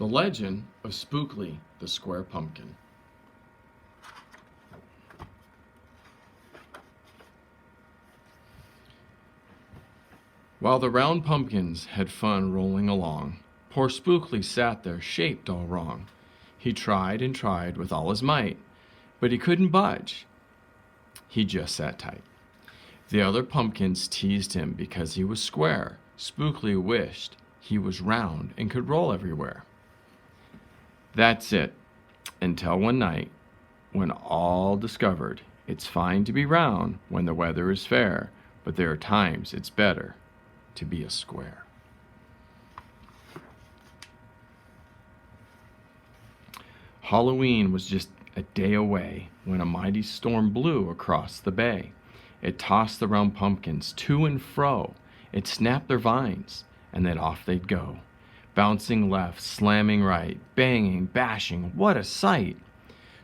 The Legend of Spookley, the Square Pumpkin. While the round pumpkins had fun rolling along, poor Spookley sat there shaped all wrong. He tried and tried with all his might, but he couldn't budge. He just sat tight. The other pumpkins teased him because he was square. Spookley wished he was round and could roll everywhere. That's it, until one night, when all discovered it's fine to be round when the weather is fair, but there are times it's better to be a square. Halloween was just a day away when a mighty storm blew across the bay. It tossed the round pumpkins to and fro. It snapped their vines, and then off they'd go. Bouncing left, slamming right, banging, bashing, what a sight!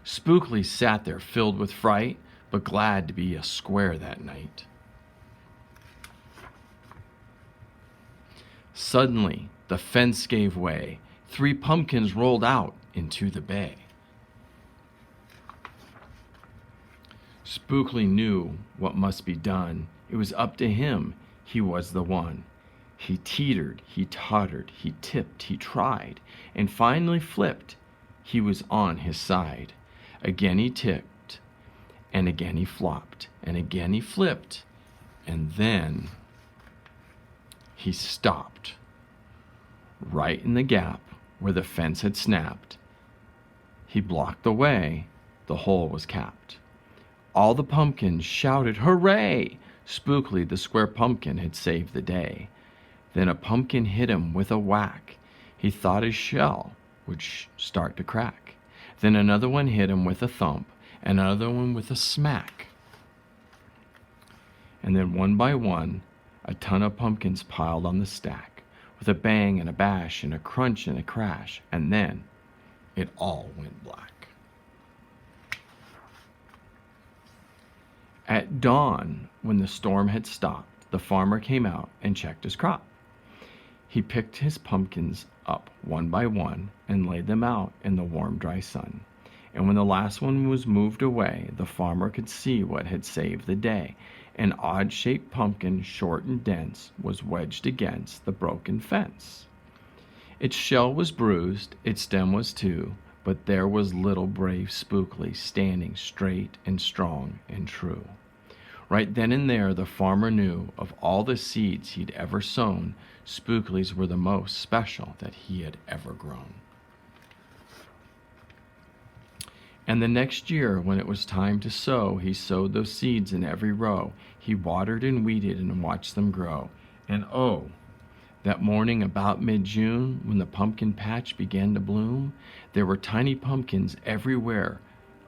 Spookley sat there filled with fright, but glad to be a square that night. Suddenly, the fence gave way. 3 pumpkins rolled out into the bay. Spookley knew what must be done. It was up to him. He was the one. He teetered, he tottered, he tipped, he tried, and finally flipped. He was on his side. Again he tipped, and again he flopped, and again he flipped, and then he stopped. Right in the gap where the fence had snapped. He blocked the way. The hole was capped. All the pumpkins shouted, "Hooray!" Spookley, the square pumpkin, had saved the day. Then a pumpkin hit him with a whack. He thought his shell would start to crack. Then another one hit him with a thump, and another one with a smack. And then one by one, a ton of pumpkins piled on the stack, with a bang and a bash and a crunch and a crash, and then it all went black. At dawn, when the storm had stopped, the farmer came out and checked his crop. He picked his pumpkins up one by one and laid them out in the warm, dry sun. And when the last one was moved away, the farmer could see what had saved the day. An odd-shaped pumpkin, short and dense, was wedged against the broken fence. Its shell was bruised, its stem was too, but there was little brave Spookley standing straight and strong and true. Right then and there the farmer knew of all the seeds he'd ever sown, Spookley's were the most special that he had ever grown. And the next year, when it was time to sow, he sowed those seeds in every row. He watered and weeded and watched them grow. And oh, that morning about mid-June, when the pumpkin patch began to bloom, there were tiny pumpkins everywhere,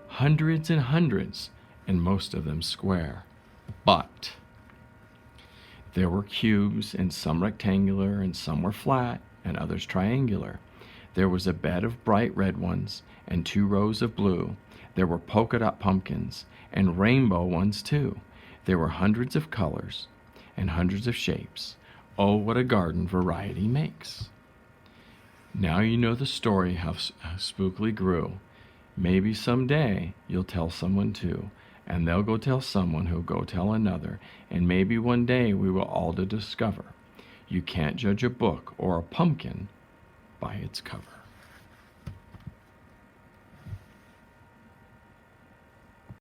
hundreds and hundreds, and most of them square. But there were cubes, and some rectangular, and some were flat, and others triangular. There was a bed of bright red ones, and 2 rows of blue. There were polka dot pumpkins, and rainbow ones too. There were hundreds of colors, and hundreds of shapes. Oh, what a garden variety makes. Now you know the story how Spookley grew. Maybe someday you'll tell someone too, and they'll go tell someone who'll go tell another, and maybe one day we will all discover you can't judge a book or a pumpkin by its cover.